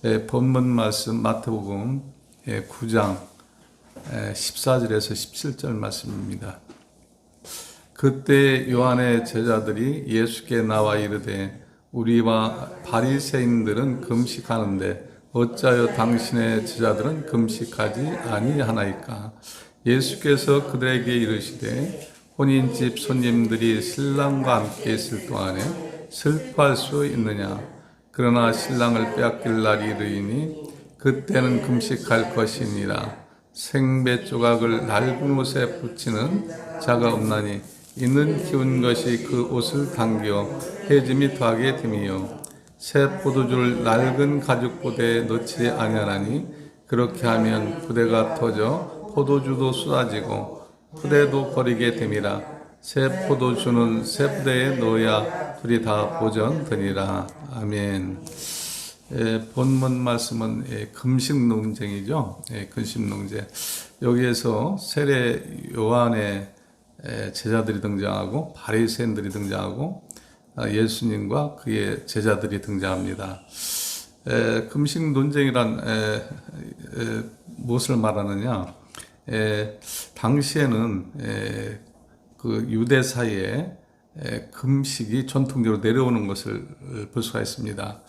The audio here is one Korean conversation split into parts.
본문 말씀 마태복음 9장 14절에서 17절 말씀입니다. 그때 요한의 제자들이 예수께 나와 이르되 우리와 바리새인들은 금식하는데 어찌하여 당신의 제자들은 금식하지 아니하나이까? 예수께서 그들에게 이르시되 혼인집 손님들이 신랑과 함께 있을 동안에 슬퍼할 수 있느냐? 그러나 신랑을 빼앗길 날이 이르리니 그때는 금식할 것이니라. 생배 조각을 낡은 옷에 붙이는 자가 없나니 이는 기운 것이 그 옷을 당겨 해짐이 더하게 됨이요 새 포도주를 낡은 가죽 부대에 넣지 아니하나니 그렇게 하면 부대가 터져 포도주도 쏟아지고 부대도 버리게 됨이라. 새 포도주는 새 부대에 넣어야 둘이 다 보전되니라. 아멘. 본문 말씀은 금식 논쟁이죠. 금식 논쟁. 여기에서 세례 요한의 제자들이 등장하고 바리새인들이 등장하고 예수님과 그의 제자들이 등장합니다. 금식 논쟁이란 무엇을 말하느냐? 당시에는 그 유대 사이에 금식이 전통적으로 내려오는 것을 볼 수가 있습니다.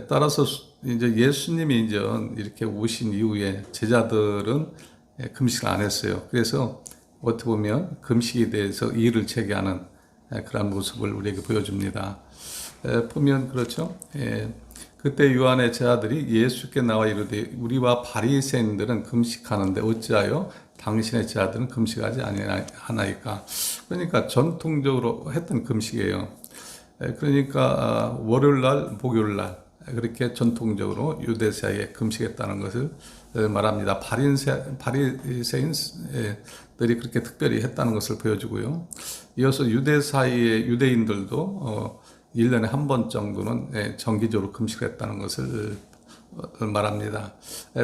따라서 이제 예수님이 이제 이렇게 오신 이후에 제자들은 금식을 안 했어요. 그래서 어떻게 보면 금식에 대해서 이의를 제기하는 그런 모습을 우리에게 보여줍니다. 보면 그렇죠. 그때 요한의 제자들이 예수께 나와 이르되 우리와 바리새인들은 금식하는데 어찌하여 당신의 제자들은 금식하지 아니하나이까? 그러니까 전통적으로 했던 금식이에요. 그러니까 월요일날, 목요일날 그렇게 전통적으로 유대 사이에 금식했다는 것을 말합니다. 바리새인들이 그렇게 특별히 했다는 것을 보여주고요. 이어서 유대 사이의 유대인들도 1년에 한 번 정도는 정기적으로 금식했다는 것을 말합니다.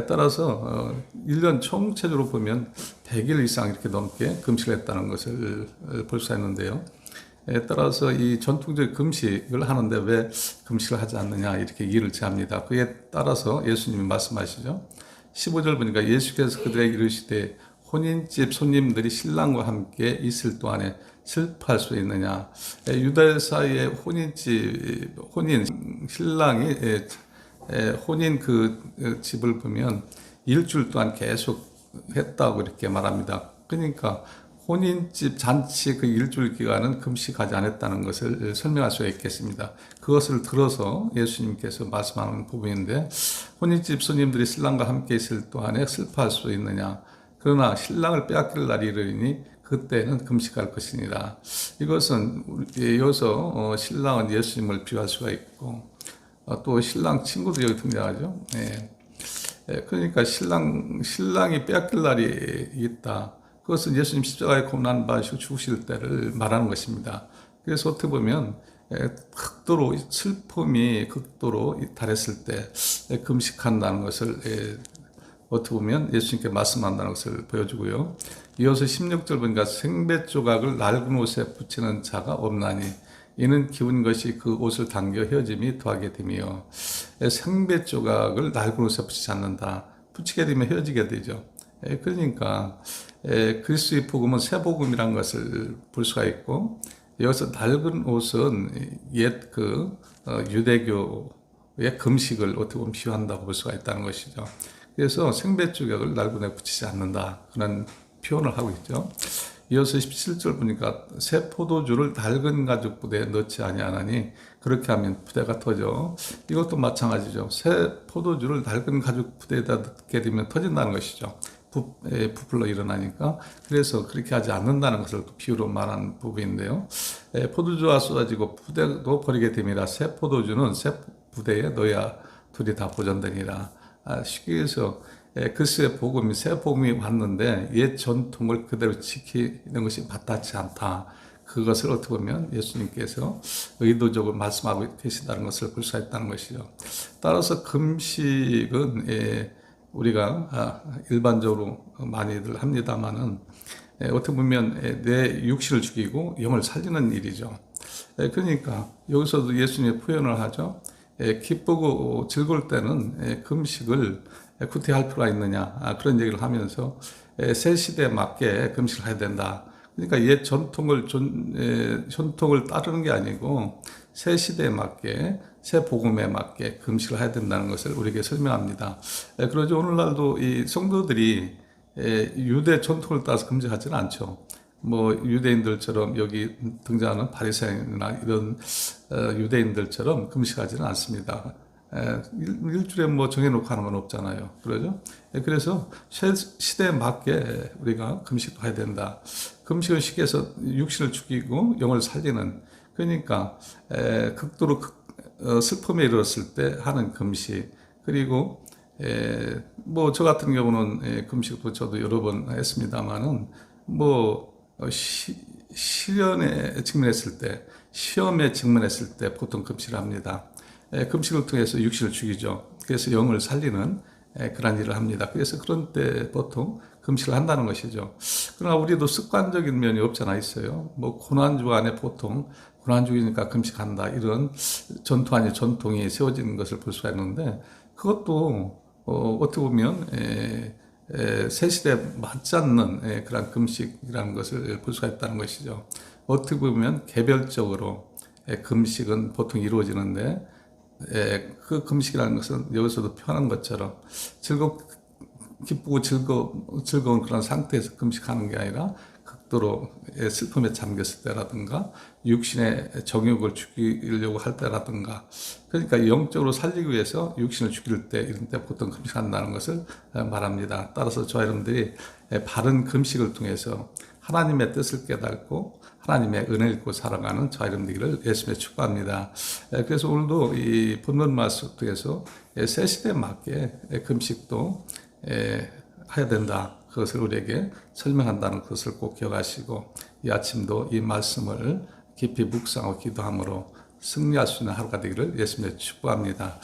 따라서 1년 총체적으로 보면 100일 이상 이렇게 넘게 금식을 했다는 것을 볼 수 있는데요. 따라서 이 전통적 금식을 하는데 왜 금식을 하지 않느냐 이렇게 이의를 제합니다. 그에 따라서 예수님이 말씀하시죠. 15절 보니까 예수께서 그들에게 이르시되 혼인집 손님들이 신랑과 함께 있을 동안에 슬퍼할 수 있느냐. 유대 사이의 신랑이 혼인 그 집을 보면 일주일 동안 계속 했다고 이렇게 말합니다. 그러니까 혼인집 잔치 그 일주일 기간은 금식하지 않았다는 것을 설명할 수가 있겠습니다. 그것을 들어서 예수님께서 말씀하는 부분인데 혼인집 손님들이 신랑과 함께 있을 동안에 슬퍼할 수 있느냐. 그러나 신랑을 빼앗길 날이 이르리니 그때는 금식할 것이니라. 이것은 이어서 신랑은 예수님을 비유할 수가 있고 또 신랑 친구도 여기 등장하죠. 그러니까 신랑이 빼앗길 날이 있다. 그것은 예수님 십자가에 고난 받으시고 죽으실 때를 말하는 것입니다. 그래서 어떻게 보면 극도로 슬픔이 극도로 달했을 때 금식한다는 것을 어떻게 보면 예수님께 말씀한다는 것을 보여주고요. 이어서 16절 보니까 생배 조각을 낡은 옷에 붙이는 자가 없나니 이는 기운 것이 그 옷을 당겨 헤어짐이 더하게 되며 생배 조각을 낡은 옷에 붙이지 않는다. 붙이게 되면 헤어지게 되죠. 그러니까 그리스도의 복음은 새 복음이라는 것을 볼 수가 있고 여기서 낡은 옷은 옛 유대교의 금식을 어떻게 보면 비유한다고 볼 수가 있다는 것이죠. 그래서 생배 조각을 낡은 옷에 붙이지 않는다. 그런 표현을 하고 있죠. 이어서 17절 보니까 새 포도주를 낡은 가죽 부대에 넣지 아니하나니 그렇게 하면 부대가 터져. 이것도 마찬가지죠. 새 포도주를 낡은 가죽 부대에다 넣게 되면 터진다는 것이죠. 부풀러 일어나니까. 그래서 그렇게 하지 않는다는 것을 비유로 말한 부분인데요. 포도주가 쏟아지고 부대도 버리게 됨이라. 새 포도주는 새 부대에 넣어야 둘이 다 보존되니라. 쉽게 해서 그리스도의 복음이 새 복음이 왔는데 옛 전통을 그대로 지키는 것이 마땅치 않다. 그것을 어떻게 보면 예수님께서 의도적으로 말씀하고 계시다는 것을 볼 수가 있다는 것이죠. 따라서 금식은 우리가 일반적으로 많이들 합니다만은 어떻게 보면 내 육신을 죽이고 영을 살리는 일이죠. 그러니까 여기서도 예수님이 표현을 하죠. 기쁘고 즐거울 때는 금식을 구태할 필요가 있느냐, 그런 얘기를 하면서 새 시대에 맞게 금식을 해야 된다. 그러니까 옛 전통을 따르는 게 아니고 새 시대에 맞게, 새 복음에 맞게 금식을 해야 된다는 것을 우리에게 설명합니다. 그러죠. 오늘날도 이 성도들이 유대 전통을 따라서 금식하지는 않죠. 뭐 유대인들처럼 여기 등장하는 바리새인이나 이런 유대인들처럼 금식하지는 않습니다. 일주일에 뭐 정해놓고 하는 건 없잖아요. 그러죠? 그래서 시대에 맞게 우리가 금식도 해야 된다. 금식은 쉽게 해서 육신을 죽이고 영을 살리는, 그러니까 극도로 슬픔에 이르렀을 때 하는 금식. 그리고 뭐 저 같은 경우는 금식도 저도 여러 번 했습니다만은 뭐 시련에 직면했을 때, 시험에 직면했을 때 보통 금식을 합니다. 금식을 통해서 육신을 죽이죠. 그래서 영을 살리는 그런 일을 합니다. 그래서 그런 때 보통 금식을 한다는 것이죠. 그러나 우리도 습관적인 면이 없잖아 있어요. 뭐 고난주 안에 보통 고난주기니까 금식한다, 이런 전투 아닌 전통이 세워지는 것을 볼 수가 있는데, 그것도 어떻게 보면 새 시대에 맞지 않는 그런 금식이라는 것을 볼 수가 있다는 것이죠. 어떻게 보면 개별적으로 금식은 보통 이루어지는데, 그 금식이라는 것은 여기서도 표현한 것처럼 기쁘고 즐거운 그런 상태에서 금식하는 게 아니라 극도로 슬픔에 잠겼을 때라든가 육신의 정욕을 죽이려고 할 때라든가, 그러니까 영적으로 살리기 위해서 육신을 죽일 때, 이런 때 보통 금식한다는 것을 말합니다. 따라서 저와 여러분들이 바른 금식을 통해서 하나님의 뜻을 깨닫고 하나님의 은혜를 입고 살아가는 저와 여러분들을 예수님의 축복합니다. 그래서 오늘도 이 본문 말씀 통해서 새 시대에 맞게 금식도 해야 된다, 그것을 우리에게 설명한다는 것을 꼭 기억하시고, 이 아침도 이 말씀을 깊이 묵상하고 기도함으로 승리할 수 있는 하루가 되기를 예수님의 축복합니다.